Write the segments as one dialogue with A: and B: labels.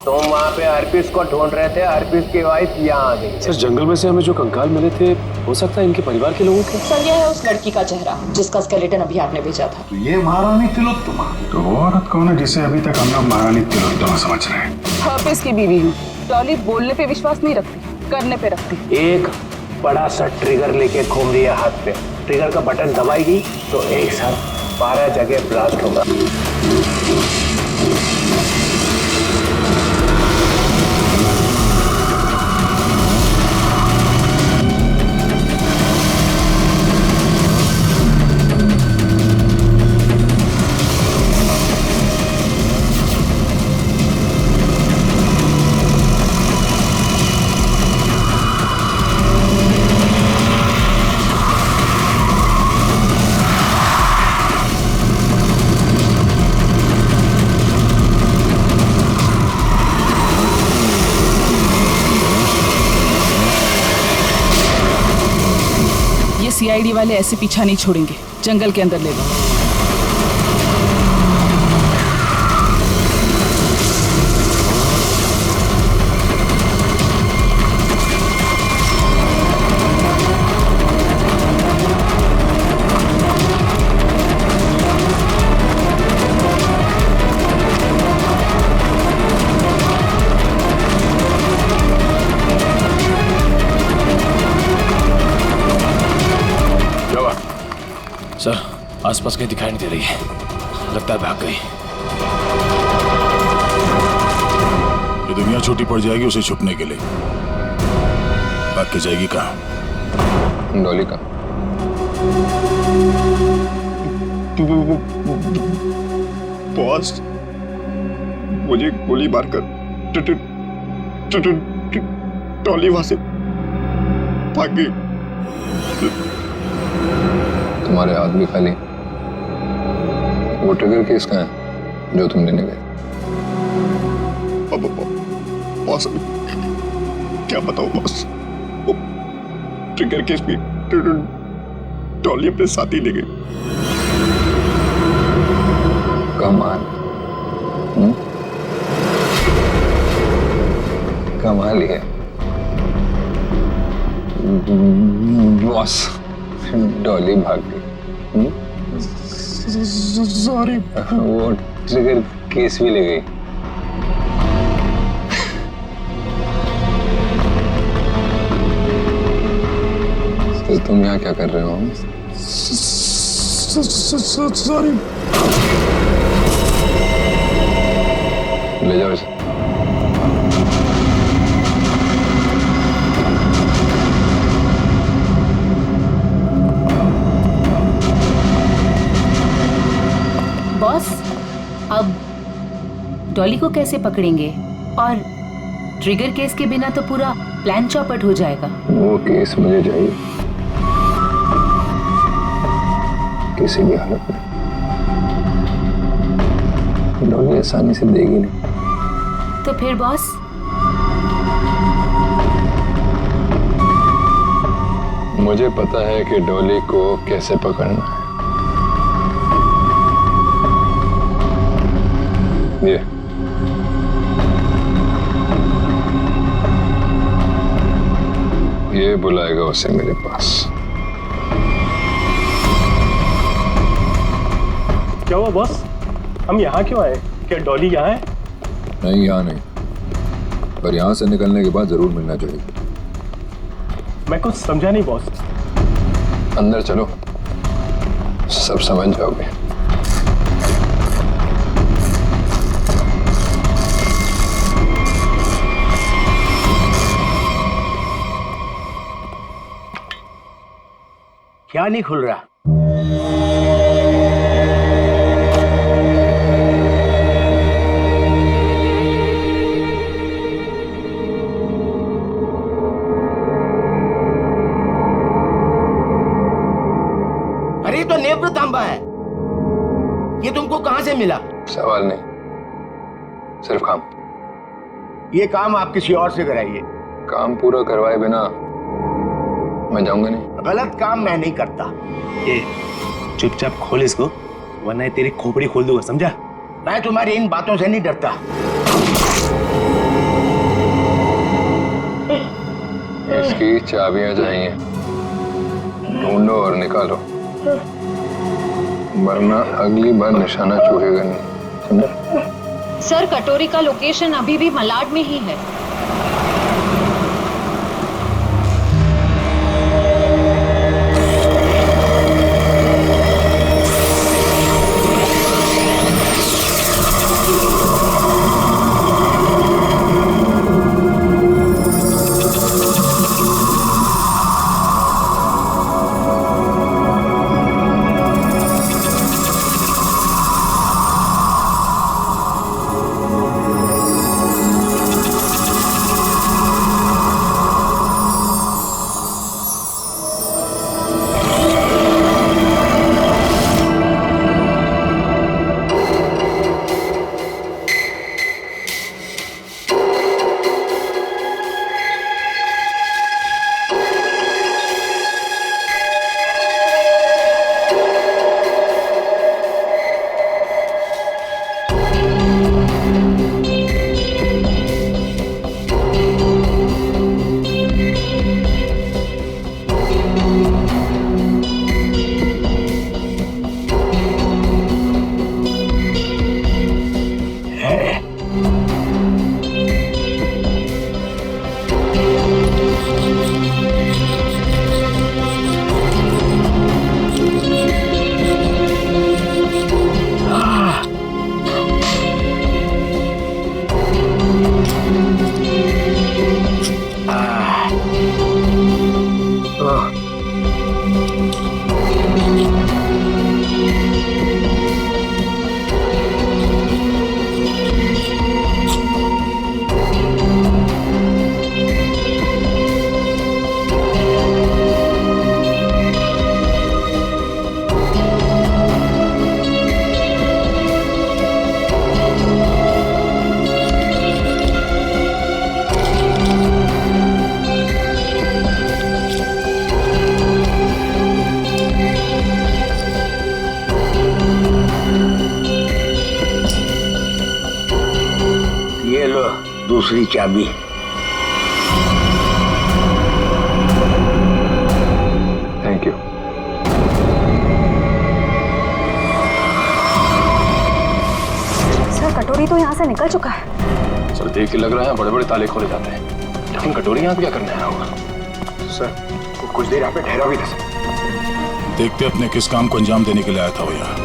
A: तुम वहाँ पे अर्पित को ढूंढ रहे थे, अर्पित की वाइफ यहाँ आ गई।
B: सर जंगल में से हमें जो कंकाल मिले थे, हो सकता है इनके परिवार के लोगों के।
C: सर यह है उस लड़की का चेहरा जिसका स्केलेटन अभी आपने भेजा था।
D: तो ये महारानी तिलोत्तमा, तो वो औरत कौन है जिसे अभी तक हम लोग महारानी तिलोत्तमा समझ रहे हैं?
C: अर्पित की बीवी हूँ। डॉली बोलने पे विश्वास नहीं रखती, करने पे रखती।
A: एक बड़ा सा ट्रिगर लेके घूम रही है हाथ पे। ट्रिगर का बटन दबाएगी तो एक साथ 12 जगह ब्लास्ट होगा।
C: सीआईडी वाले ऐसे पीछा नहीं छोड़ेंगे, जंगल के अंदर ले लो।
B: सर आसपास कहीं दिखाई नहीं दे रही है, लगता है भाग गई।
E: ये दुनिया छोटी पड़ जाएगी उसे छुपने के लिए। भाग के जाएगी कहाँ?
F: डॉली का
D: बॉस, मुझे गोली मारकर डॉली वहां से भाग गई।
F: तुम्हारे हाथ भी खाली। वो ट्रिगर केस का है जो तुम लेने गए?
D: बॉस क्या बताओ बॉस, वो ट्रिगर केस भी डॉली अपने साथ ही ले गई।
F: कमाल, कमाल ही है बॉस। डॉली भाग गई।
D: सॉरी।
F: वो ट्रिगर केस भी ले गई। तो तुम यहाँ क्या कर रहे हो?
D: सॉरी।
F: ले जाओ इसे।
G: बॉस, अब डॉली को कैसे पकड़ेंगे? और ट्रिगर केस के बिना तो पूरा प्लान चौपट हो जाएगा।
F: वो केस मुझे चाहिए किसी भी हालत में। डॉली आसानी से देगी नहीं।
G: तो फिर बॉस?
F: मुझे पता है कि डॉली को कैसे पकड़ना है। ये बुलाएगा उसे मेरे पास।
B: क्या हुआ बॉस, हम यहाँ क्यों आए? क्या डॉली यहाँ है?
F: नहीं, यहाँ नहीं, पर यहाँ से निकलने के बाद जरूर मिलना चाहिए।
B: मैं कुछ समझा नहीं बॉस।
F: अंदर चलो, सब समझ जाओगे।
A: क्या नहीं खुल रहा? अरे तो नेत्र तांबा है, ये तुमको कहां से मिला?
F: सवाल नहीं, सिर्फ काम।
A: ये काम आप किसी और से कराइए।
F: काम पूरा करवाए बिना मैं जाऊंगा नहीं।
A: गलत काम मैं नहीं करता।
B: ये चुपचाप खोल इसको, वरना तेरी खोपड़ी खोल दूंगा, समझा?
A: मैं तुम्हारी इन बातों से नहीं डरता।
F: की चाबियां चाहिए, ढूंढो और निकालो, वरना अगली बार निशाना चूकेगा नहीं, समझे?
G: सर, कटोरी का लोकेशन अभी भी मलाड में ही है।
A: दूसरी चाबी।
F: Thank you.
C: सर, कटोरी तो यहाँ से निकल चुका है।
B: सर, देख के लग रहा है बड़े बड़े ताले खोले जाते हैं, लेकिन कटोरी यहाँ पे क्या करने आया होगा?
A: सर, कुछ देर यहाँ पे ठहरा भी था सर।
E: देखते अपने किस काम को अंजाम देने के लिए आया था वो यहाँ।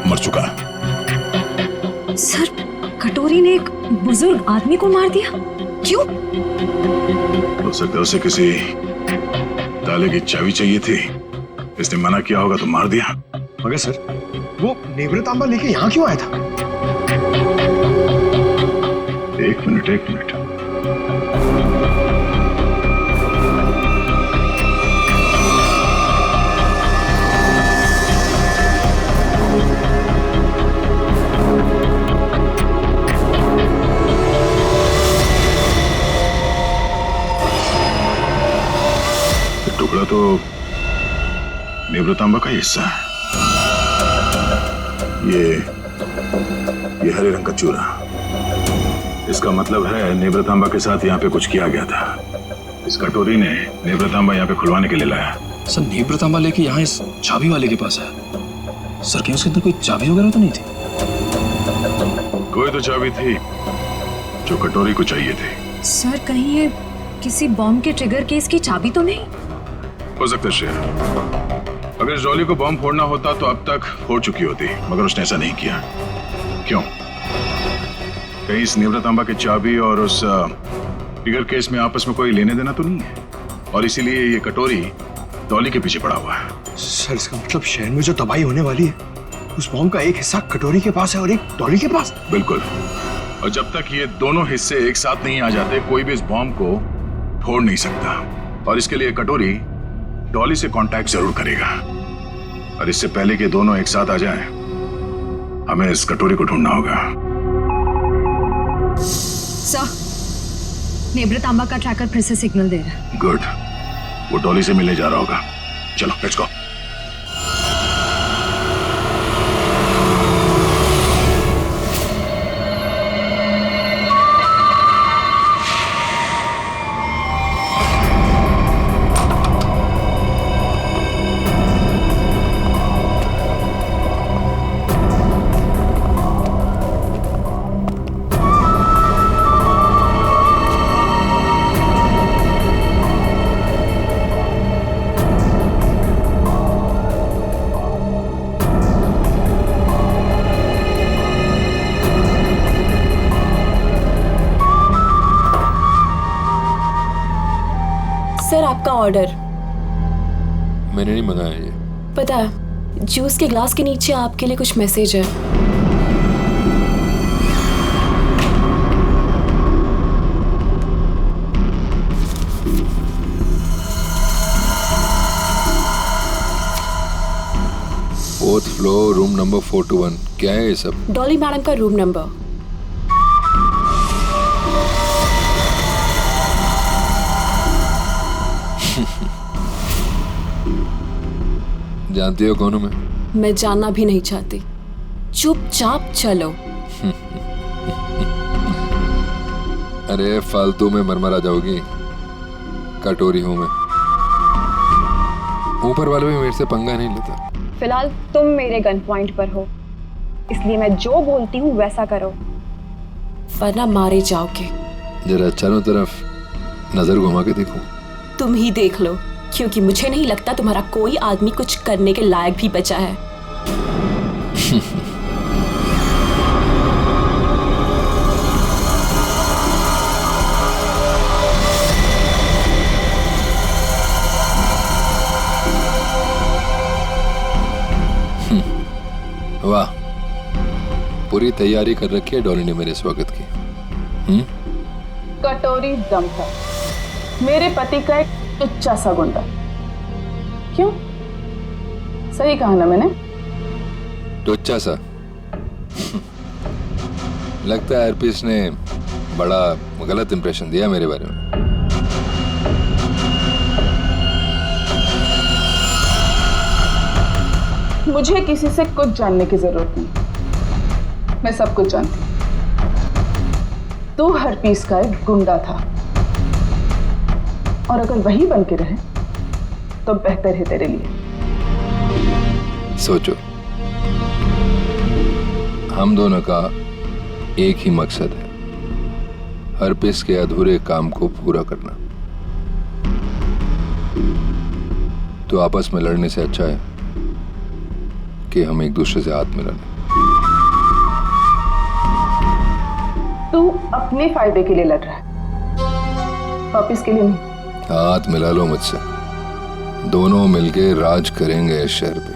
E: मर चुका है।
H: सर, कटोरी ने एक बुजुर्ग आदमी को मार दिया। क्यों?
E: हो सकता है उसे किसी ताले की चाबी चाहिए थी, इसने मना किया होगा तो मार दिया।
D: मगर सर, वो नेवरतांबा लेके यहाँ क्यों आया था?
E: एक मिनट। टुकड़ा तो नेवरतांबा का हिस्सा है। ये हरे रंग का चूरा, इसका मतलब है नेवरतांबा के साथ यहाँ पे कुछ किया गया था। इस कटोरी ने नेवरतांबा यहाँ पे खुलवाने के लिए लाया।
B: सर, नेवरतांबा लेके यहाँ इस चाबी वाले के पास है। सर, क्या उसके अंदर कोई चाबी वगैरह तो नहीं थी?
E: कोई तो चाबी थी जो कटोरी को चाहिए थी।
H: सर, कहीं ये किसी बॉम्ब के ट्रिगर केस की चाबी तो नहीं?
E: हो सकता है शेर, अगर इस डॉली को बॉम्ब फोड़ना होता तो अब तक फोड़ चुकी होती, मगर उसने ऐसा नहीं किया। क्यों? कहीं इस नेवरतांबा की चाबी और उस ट्रिगर केस में आपस में कोई लेने देना तो नहीं है, और इसीलिए ये कटोरी डॉली के पीछे पड़ा हुआ है।
D: सर, इसका मतलब शहर में जो तबाही होने वाली है, उस बॉम्ब का एक हिस्सा कटोरी के पास है और एक डॉली के पास।
E: बिल्कुल, और जब तक ये दोनों हिस्से एक साथ नहीं आ जाते, कोई भी इस बॉम्ब को फोड़ नहीं सकता। और इसके लिए कटोरी डॉली से कांटेक्ट जरूर करेगा, और इससे पहले कि दोनों एक साथ आ जाएं, हमें इस कटोरी को ढूंढना होगा।
H: सर, नेब्रतांबा का ट्रैकर फिर से सिग्नल दे रहा है।
E: गुड, वो डॉली से मिलने जा रहा होगा। चलो लेट्स गो।
I: सर आपका ऑर्डर।
F: मैंने नहीं मंगाया ये।
I: पता है, जूस के ग्लास के नीचे आपके लिए कुछ मैसेज है।
F: Fourth floor, room number 421। क्या है ये सब?
I: डॉली मैडम का रूम नंबर।
F: जानती हो कौन हूं
I: मैं जानना भी नहीं चाहती। चुपचाप चलो।
F: अरे फालतू में मरमरा जाओगी। कटोरी हूं मैं। ऊपर वाले भी मेरे से पंगा नहीं लेता।
C: फिलहाल तुम मेरे गन पॉइंट पर हो, इसलिए मैं जो बोलती हूँ वैसा करो,
I: वरना मारे जाओगे।
F: जरा चारों तरफ नजर घुमा के देखो।
I: तुम ही देख लो, क्योंकि मुझे नहीं लगता तुम्हारा कोई आदमी कुछ करने के लायक भी बचा है।
F: वाह, पूरी तैयारी कर रखी है डॉली ने मेरे स्वागत की।
C: कटोरी दम था मेरे पति का एक टुच्चा सा गुंडा। क्यों? सही कहा ना मैंने?
F: टुच्चा सा? लगता है हरपीस ने बड़ा गलत इंप्रेशन दिया मेरे बारे में।
C: मुझे किसी से कुछ जानने की जरूरत नहीं, मैं सब कुछ जानती हूँ। तू हरपीस का एक गुंडा था, और अगर वही बन के रहे तो बेहतर है तेरे लिए।
F: सोचो, हम दोनों का एक ही मकसद है, हरपीस के अधूरे काम को पूरा करना। तो आपस में लड़ने से अच्छा है कि हम एक दूसरे से हाथ मिला लें।
C: तू अपने फायदे के लिए लड़ रहा है, वापिस के लिए नहीं।
F: हाथ मिला लो मुझसे, दोनों मिलके राज करेंगे इस शहर पे।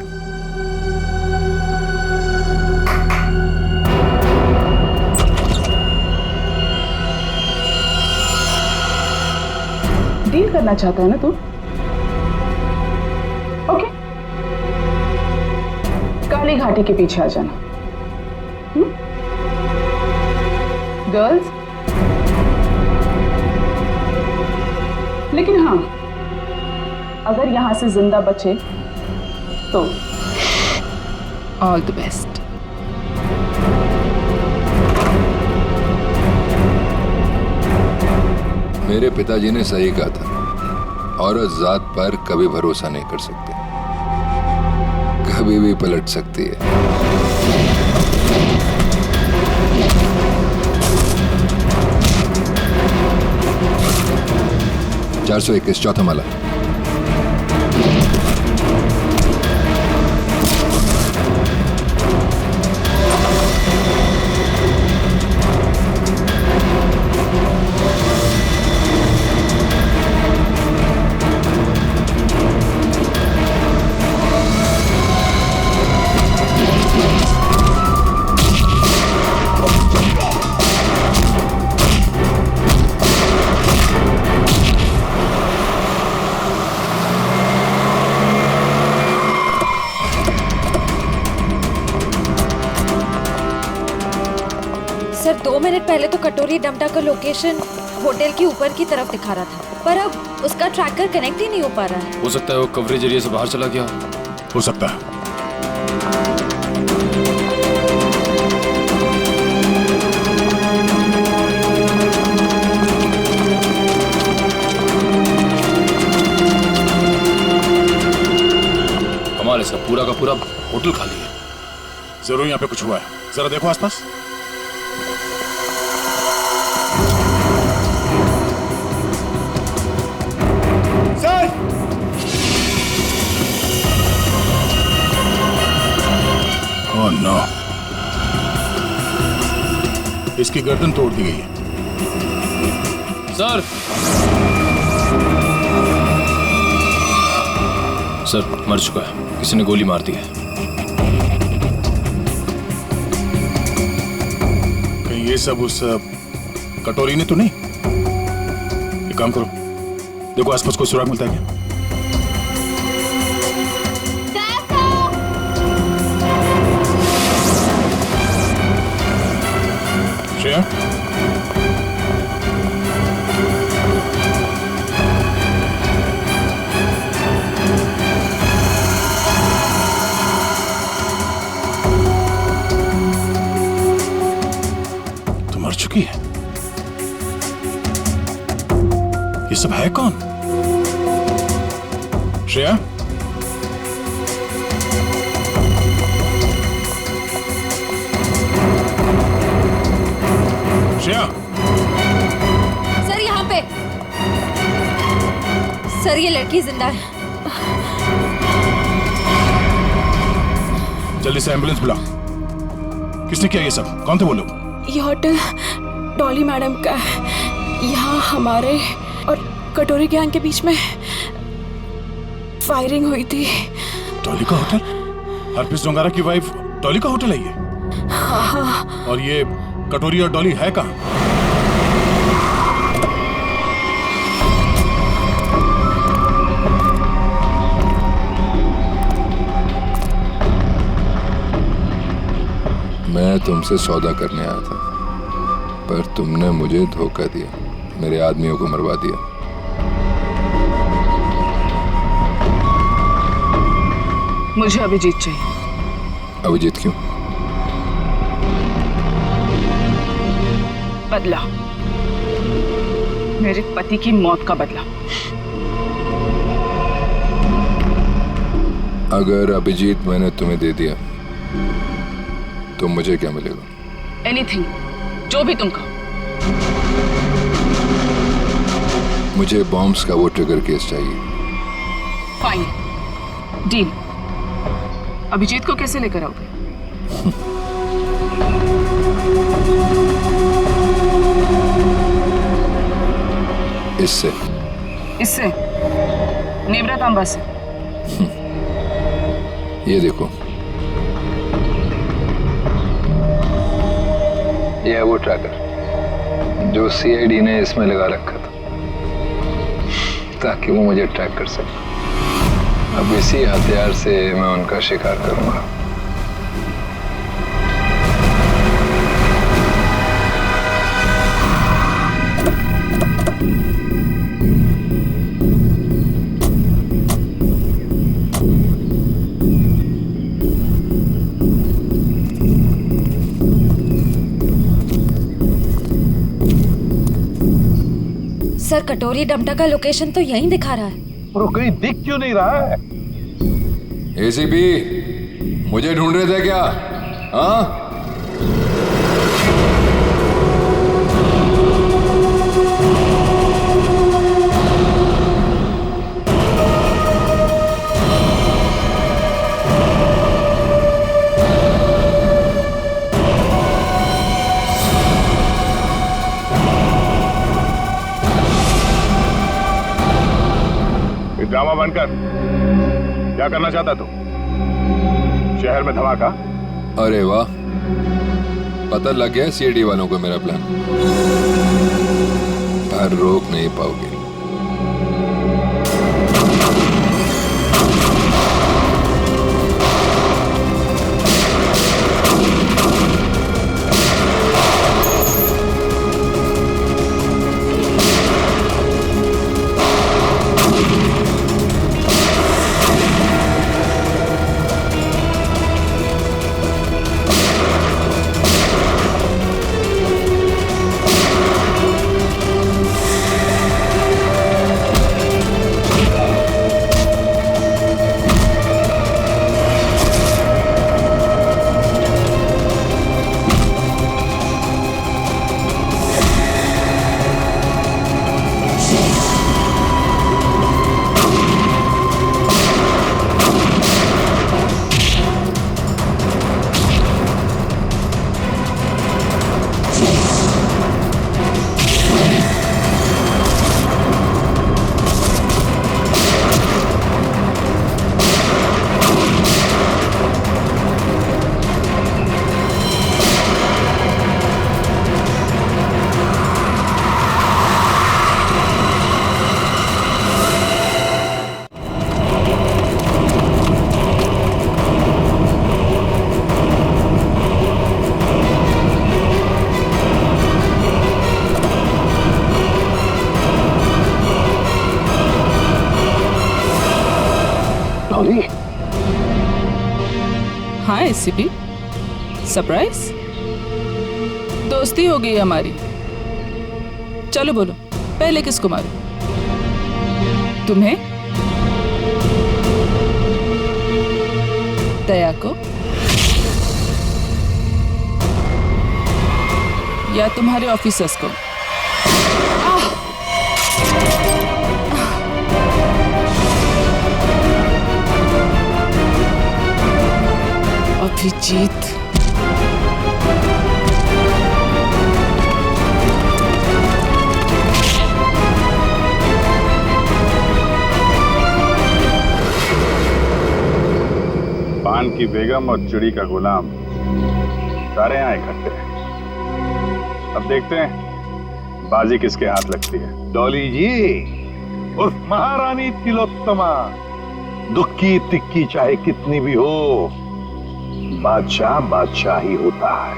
C: डील करना चाहता है ना तू? ओके, काली घाटी के पीछे आ जाना। गर्ल्स, लेकिन हाँ, अगर यहां से जिंदा बचे तो ऑल द बेस्ट।
F: मेरे पिताजी ने सही कहा था, औरत जात पर कभी भरोसा नहीं कर सकते, कभी भी पलट सकती है। 421 चौथा माला।
H: सर 2 मिनट पहले तो कटोरी डमटा का लोकेशन होटल के ऊपर की तरफ दिखा रहा था, पर अब उसका ट्रैकर कनेक्ट ही नहीं हो पा रहा है।
B: हो सकता है वो कवरेज एरिया से बाहर चला गया।
E: हो सकता है।
B: हमारे इसका पूरा का पूरा होटल खाली है।
E: जरूर यहाँ पे कुछ हुआ है, जरा देखो आसपास। सर! ओह नो, इसकी गर्दन तोड़ दी गई है।
B: सर सर मर चुका है, किसी ने गोली मार दी है।
E: कहीं ये सब उस कटोरी ने तो नहीं? एक काम करो, देखो आसपास कोई सुराग मिलता है क्या? श्रेया? तो मर चुकी है। ये सब है कौन? श्रेया? श्रेया?
H: सर यहाँ पे। सर ये लड़की जिंदा है।
E: जल्दी से एम्बुलेंस बुला। किसने किया ये सब? कौन थे वो लोग?
I: ये होटल डॉली मैडम का है। यहाँ हमारे और कटोरी गैंग के बीच में फायरिंग हुई थी।
E: डॉली का होटल? हरप्रीत जोंगारा की वाइफ डॉली का होटल है ये?
I: हाँ।
E: और ये कटोरी और डॉली है कहाँ?
F: मैं तुमसे सौदा करने आया था, पर तुमने मुझे धोखा दिया, मेरे आदमियों को मरवा दिया।
C: मुझे अभिजीत चाहिए।
F: अभिजीत क्यों?
C: बदला, मेरे पति की मौत का बदला।
F: अगर अभिजीत मैंने तुम्हें दे दिया तो मुझे क्या मिलेगा?
C: एनीथिंग, जो भी तुम कहो।
F: मुझे बॉम्ब्स का वो ट्रिगर केस चाहिए।
C: Fine, deal. अभिजीत को कैसे लेकर आओगे?
F: इससे।
C: इससे? नेवरा तांबा से।
F: ये देखो, ये है वो ट्रैकर जो सीआईडी ने इसमें लगा रखा था ताकि वो मुझे ट्रैक कर सके। अब इसी हथियार से मैं उनका शिकार करूंगा।
H: सर कटोरी डमटा का लोकेशन तो यहीं दिखा रहा है।
A: वो कहीं दिख क्यों नहीं रहा है?
F: एसीपी, मुझे ढूंढ रहे थे क्या? हाँ?
E: ड्रामा बंद कर। क्या करना चाहता तू? शहर में धमाका?
F: अरे वाह, पता लग गया सीआईडी वालों को मेरा प्लान। पर रोक नहीं पाओगे।
C: ACP, surprise? दोस्ती हो गई हमारी। चलो बोलो, पहले किसको मारूं? तुम्हें? दया को? या तुम्हारे ऑफिसर्स को? अभिजीत,
E: पान की बेगम और चिड़ी का गुलाम सारे यहाँ इकट्ठे हैं। अब देखते हैं बाजी किसके हाथ लगती है।
J: डॉली जी, उस महारानी तिलोत्तमा, दुख की तिक्की चाहे कितनी भी हो, बादशाह बादशाह ही होता है।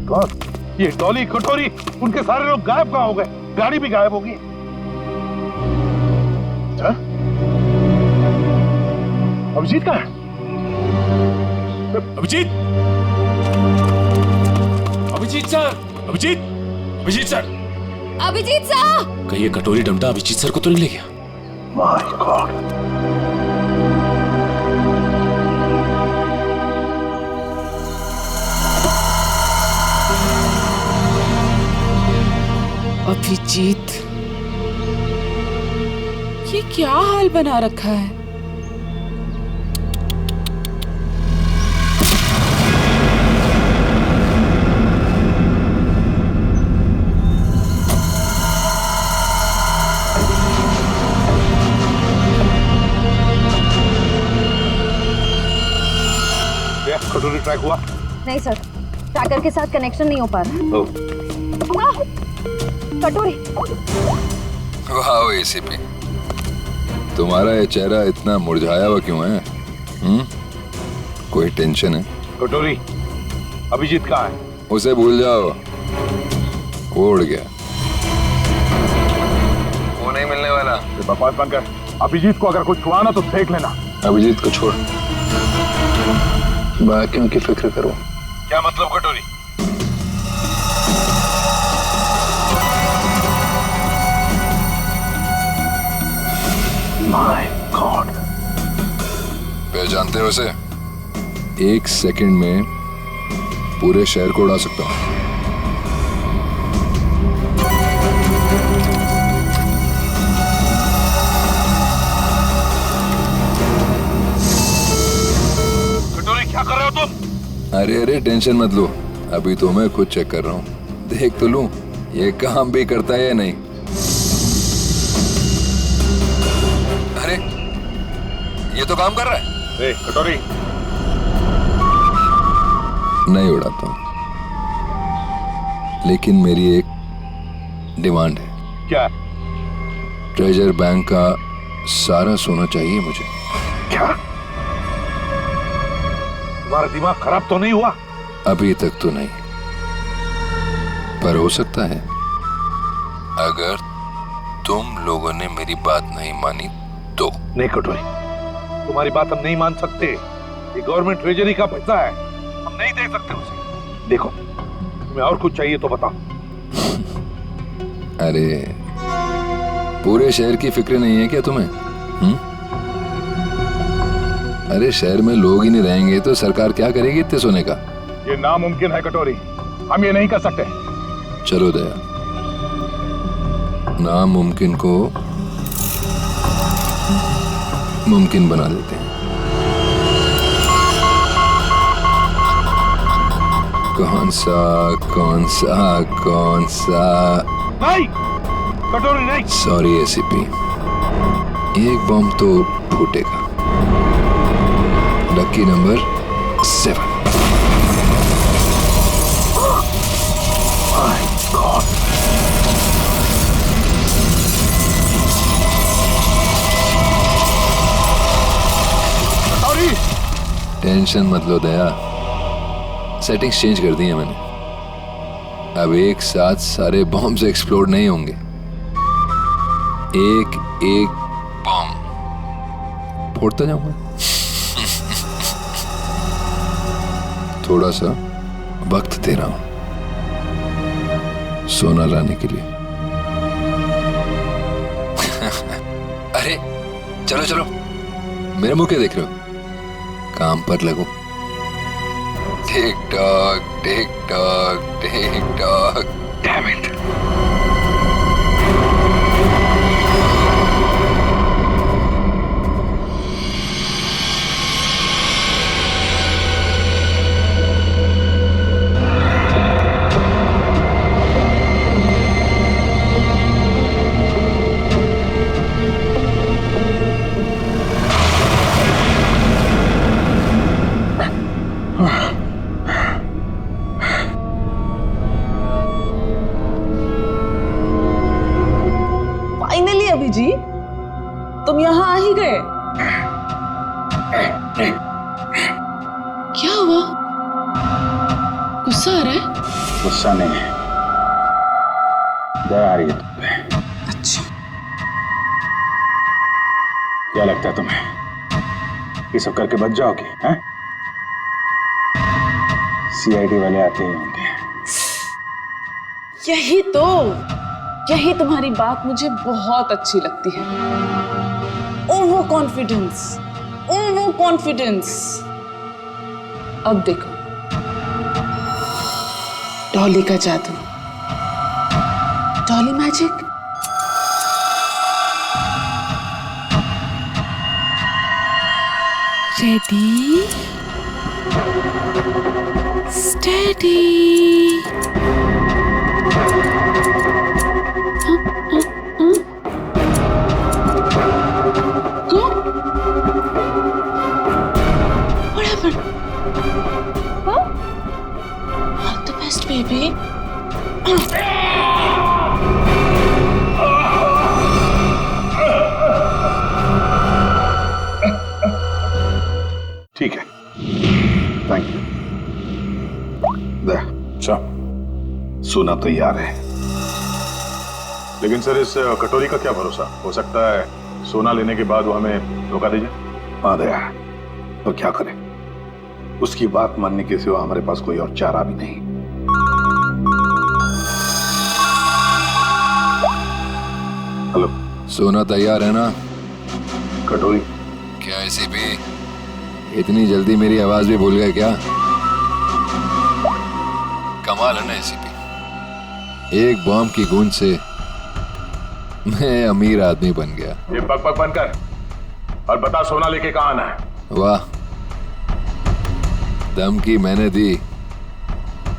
J: गॉड, ये डॉली, कटोरी, उनके सारे लोग गायब कहाँ हो गए? गाड़ी भी गायब होगी। अभिजीत कहाँ है?
B: Abhijit, Abhijit sir, Abhijit, Abhijit sir,
H: Abhijit sir!
B: कहीं ये कटोरी डमटा अभिजीत सर को तो नहीं ले गया?
J: माय गॉड,
C: अभिजीत, ये क्या हाल बना रखा है?
J: कटोरी ट्रैक हुआ?
H: नहीं सर, ट्रैकर के साथ कनेक्शन नहीं हो पा रहा। कटोरी।
F: वाह एसीपी, तुम्हारा ये चेहरा इतना मुरझाया हुआ क्यों है? कोई टेंशन है?
J: कटोरी, अभिजीत कहाँ है?
F: उसे भूल जाओ, वो उड़ गया, वो नहीं मिलने वाला।
J: बकवास बंद कर। अभिजीत को अगर कुछ हुआ ना तो देख लेना।
B: अभिजीत को छोड़, बाकियों की फिक्र करो।
J: क्या मतलब कटोरी? माय गॉड,
F: पहचानते हो उसे? 1 सेकंड में पूरे शहर को उड़ा सकता हूं।
J: कटोरी, क्या कर रहे हो तुम?
F: अरे अरे टेंशन मत लो, अभी तो मैं खुद चेक कर रहा हूं, देख तो लूं ये काम भी करता है या नहीं। अरे ये तो काम कर रहा है।
J: ए, कटोरी,
F: नहीं उड़ाता हूं, लेकिन मेरी एक डिमांड है।
J: क्या?
F: ट्रेजर बैंक का सारा सोना चाहिए मुझे।
J: क्या? तुम्हारा दिमाग खराब तो नहीं हुआ?
F: अभी तक तो नहीं, पर हो सकता है अगर तुम लोगों ने मेरी बात नहीं मानी तो।
J: नहीं कटोरी, तुम्हारी बात हम नहीं मान सकते। ये गवर्नमेंट ट्रेजरी का पैसा है, हम नहीं दे सकते उसे। देखो, तुम्हें और कुछ चाहिए तो बताओ।
F: अरे पूरे शहर की फिक्र नहीं है क्या तुम्हें? अरे शहर में लोग ही नहीं रहेंगे तो सरकार क्या करेगी इतने सोने का?
J: ये नामुमकिन है कटोरी, हम ये नहीं कर सकते।
F: चलो दया, नामुमकिन को मुमकिन बना देते हैं। कौन सा?
J: नहीं कटोरी, नहीं।
F: सॉरी एसीपी, एक बम तो फूटेगा। Lucky number 7। टेंशन मत लो दया, सेटिंग्स चेंज कर दी है मैंने। अब एक साथ सारे बॉम्ब्स एक्सप्लोड नहीं होंगे, एक एक बॉम्ब फोड़ता जाऊंगा। थोड़ा सा वक्त दे रहा हूं सोना लाने के लिए। अरे चलो चलो, मेरे मुंह क्या देख रहे हो, काम पर लगो। Tick tock tick tock tick tock, damn it.
C: जी तुम यहाँ आ ही गए। क्या हुआ, गुस्सा आ रहा है?
E: गुस्सा नहीं है, दया आ रही है तुम पे।
C: अच्छा,
E: क्या लगता है तुम्हें ये सब करके बच जाओगे? हैं? सीआईडी वाले आते ही होंगे।
C: यही तुम्हारी बात मुझे बहुत अच्छी लगती है। Over confidence. अब देखो डॉली का जादू, Dolly magic. Ready steady. Baby.
J: ठीक है, थैंक यू।
E: अच्छा,
J: सोना तैयार है,
E: लेकिन सर इस कटोरी का क्या भरोसा, हो सकता है सोना लेने के बाद वो हमें धोखा दीजिए।
J: हाँ दया, तो क्या करें, उसकी बात मानने के सिवा हमारे पास कोई और चारा भी नहीं। हेलो,
F: सोना तैयार है ना?
J: कटोरी
F: क्या एसीपी इतनी जल्दी मेरी आवाज भी भूल गए क्या? कमाल है ना एसीपी, एक बॉम्ब की गूंज से मैं अमीर आदमी बन गया।
E: ये बक बक बनकर और बता सोना लेके कहाँ आना है?
F: वाह, धमकी मैंने दी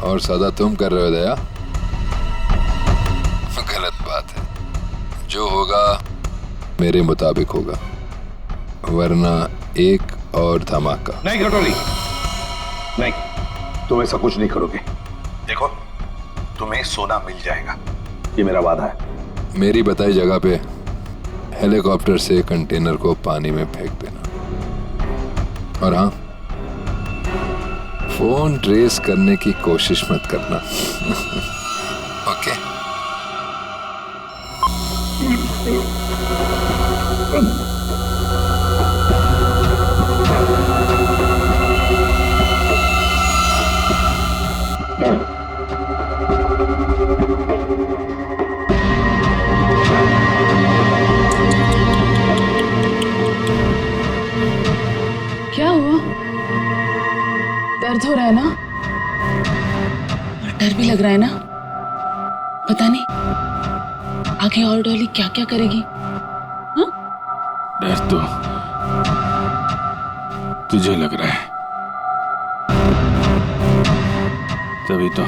F: और सदा तुम कर रहे हो दया। गलत बात है, जो होगा मेरे मुताबिक होगा, वरना एक और धमाका।
J: नहीं कटोरी, नहीं, तुम ऐसा कुछ नहीं करोगे। देखो, तुम्हें सोना मिल जाएगा, ये मेरा वादा है।
F: मेरी बताई जगह पे हेलीकॉप्टर से कंटेनर को पानी में फेंक देना, और हाँ, फोन ट्रेस करने की कोशिश मत करना। ओके?
C: क्या हुआ? दर्द हो रहा है ना? डर भी लग रहा है ना? पता नहीं आगे और डॉली क्या क्या करेगी। हाँ?
E: डर तो तुझे लग रहा है, तभी तो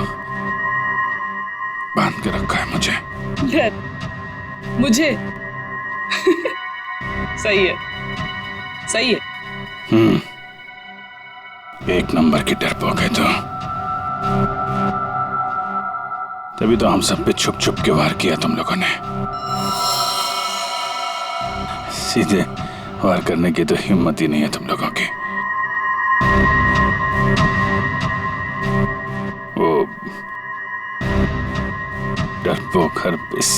E: बांध के रखा है मुझे।
C: डर मुझे? सही है, सही है।
E: एक नंबर की डरपोक है तो, तभी तो हम सब पे छुप छुप के वार किया तुम लोगों ने। सीधे वार करने की तो हिम्मत ही नहीं है तुम लोगों की।
K: डरपोक हरपिस,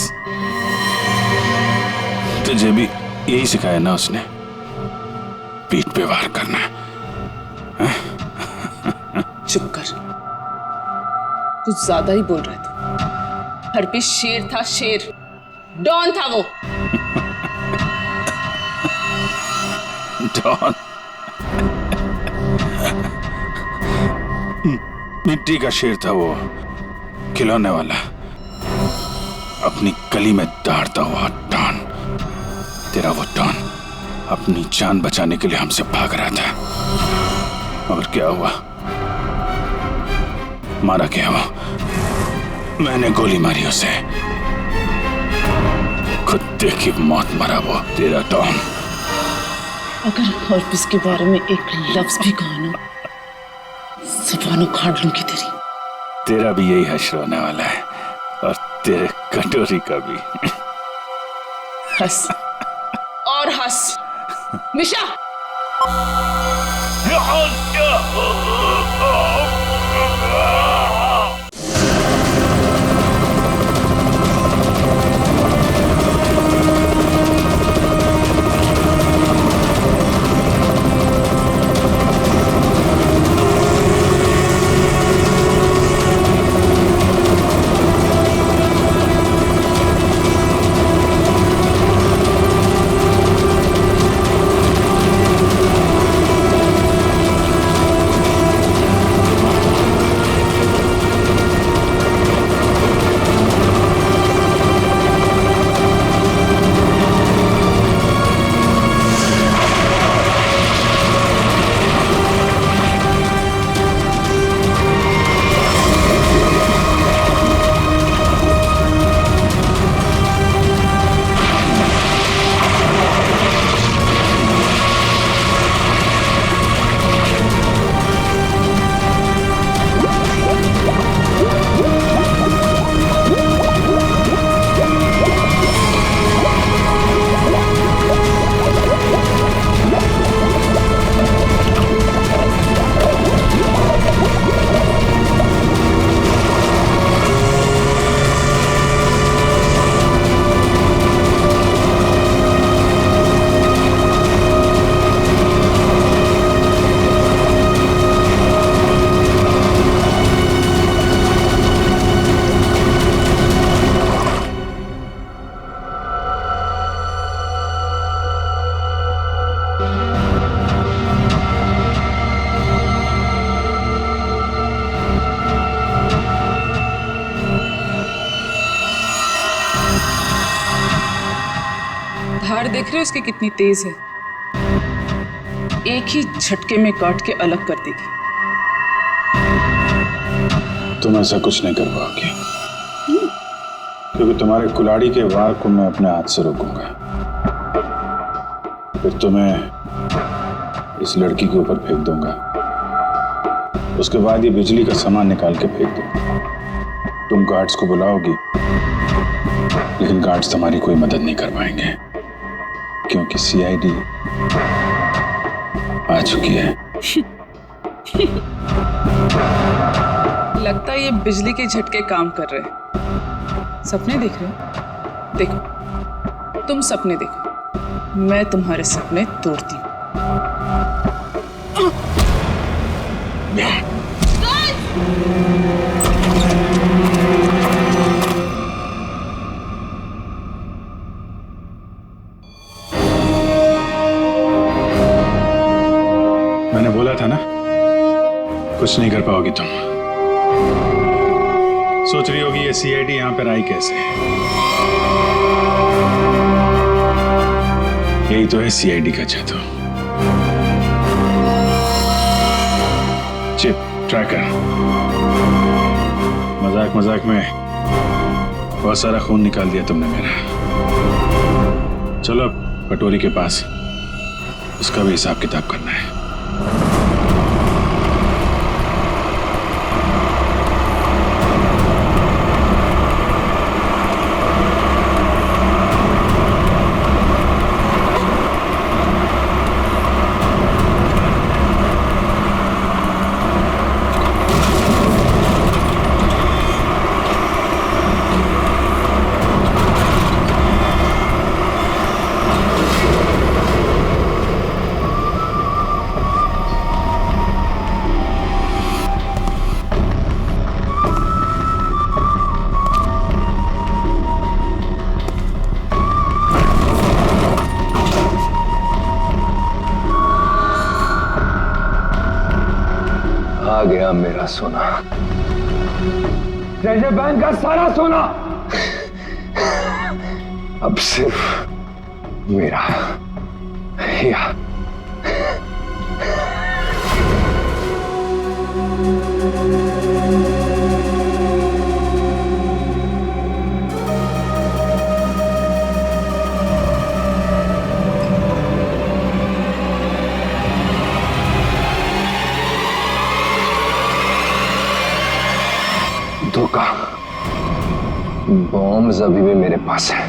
K: तुझे भी यही सिखाया ना उसने, पीठ पे वार करना।
C: चुप कर, कुछ ज्यादा ही बोल रहे थे। हरपिस शेर था, शेर, डॉन था वो।
K: डॉन? मिट्टी का शेर था वो, खिलौने वाला, अपनी गली में दौड़ता हुआ डॉन। तेरा वो डॉन अपनी जान बचाने के लिए हमसे भाग रहा था, और क्या हुआ? मारा क्या वो? मैंने गोली मारी उसे, कुत्ते की मौत मरा वो तेरा डॉन।
C: अगर हरपिस के बारे में एक लफ्ज भी कहा ना, ज़ुबान उखाड़ लूंगी तेरी।
K: तेरा भी यही हश्र होने वाला है, और तेरे कटोरी का भी।
C: हंस और हंस मिशा। धार देख रहे हो इसकी कितनी तेज है, एक ही झटके में काट के अलग कर देगी।
K: तुम ऐसा कुछ नहीं कर पाओगे, क्योंकि तुम्हारे कुल्हाड़ी के वार को मैं अपने हाथ से रोकूंगा। फिर तुम्हें इस लड़की के ऊपर फेंक दूंगा, उसके बाद ये बिजली का सामान निकाल के फेंक दूंगा। तुम गार्ड्स को बुलाओगी, लेकिन गार्ड्स तुम्हारी कोई मदद नहीं कर पाएंगे, क्योंकि सीआईडी आ चुकी है।
C: लगता है ये बिजली के झटके काम कर रहे हैं। सपने देख रहे हो? देखो, तुम सपने देखो, मैं तुम्हारे सपने तोड़ती हूँ।
K: मैंने बोला था ना, कुछ नहीं कर पाओगी तुम। सोच रही होगी ये सीआईडी यहां पर आई कैसे? यही तो है सीआईडी का जादू। Chip tracker. मजाक मजाक में बहुत सारा खून निकाल दिया तुमने मेरा। चलो अब कटोरी के पास, उसका भी हिसाब किताब करना है।
A: गया मेरा सोना, जैसे बैंक का सारा सोना अब सिर्फ मेरा या धोखा। बॉम्ब अभी भी मेरे पास है,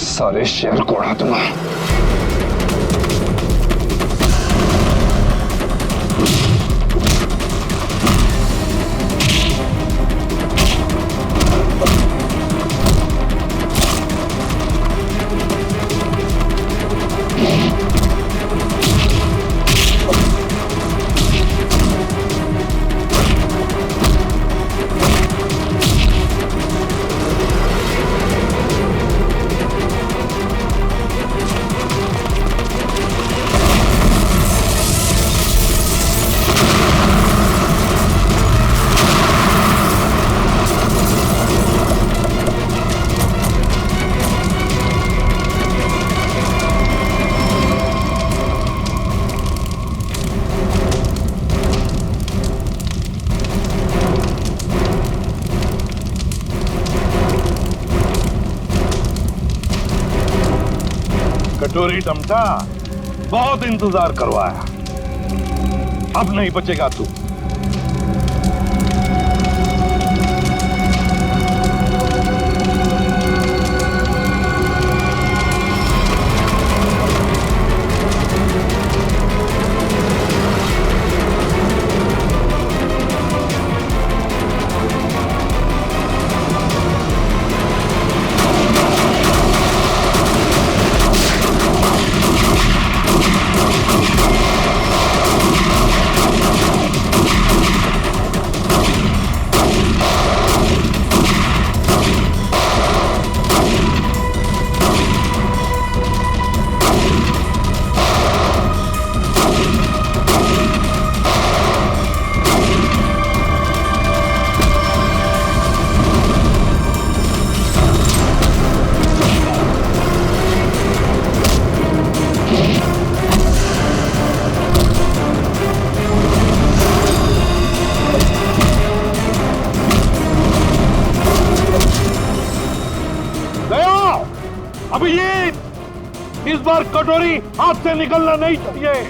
A: सारे शहर को उड़ा दूंगा।
J: कटोरी टमटा, बहुत इंतजार करवाया, अब नहीं बचेगा तू। अभिजीत, इस बार कटोरी हाथ से निकलना नहीं चाहिए।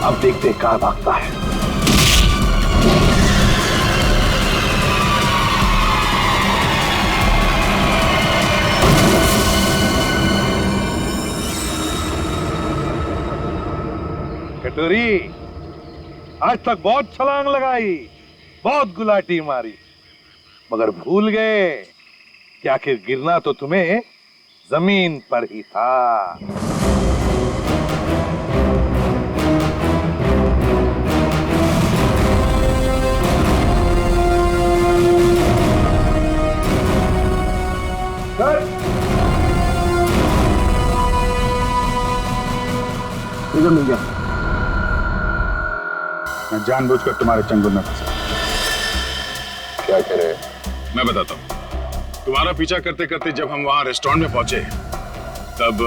J: अब देखते कहां भागता है। कटोरी, आज तक बहुत छलांग लगाई, बहुत गुलाटी मारी, मगर भूल गए कि आखिर गिरना तो तुम्हें जमीन पर ही था।
K: इधर मिल गया। मैं जानबूझकर तुम्हारे चंगुल में फंसा।
F: क्या कह रहे?
E: मैं बताता हूँ। तुम्हारा पीछा करते करते जब हम वहां रेस्टोरेंट में पहुंचे तब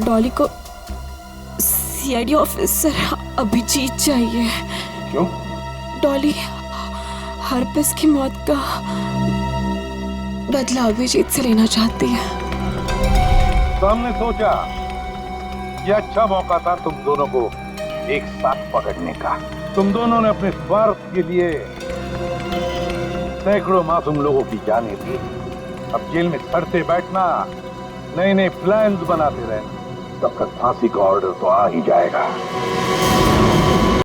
I: डॉली को सीआईडी ऑफिसर अभिजीत चाहिए।
K: क्यों?
I: डॉली हरपिस की मौत का बदला अभिजीत से लेना चाहती है।
J: तो हमने सोचा ये अच्छा मौका था तुम दोनों को एक साथ पकड़ने का। तुम दोनों ने अपने स्वार्थ के लिए सैकड़ों मासूम लोगों की जानें दी। अब जेल में सड़ते बैठना, नए नए प्लान्स बनाते रहना, तब तक फांसी का ऑर्डर तो आ ही जाएगा।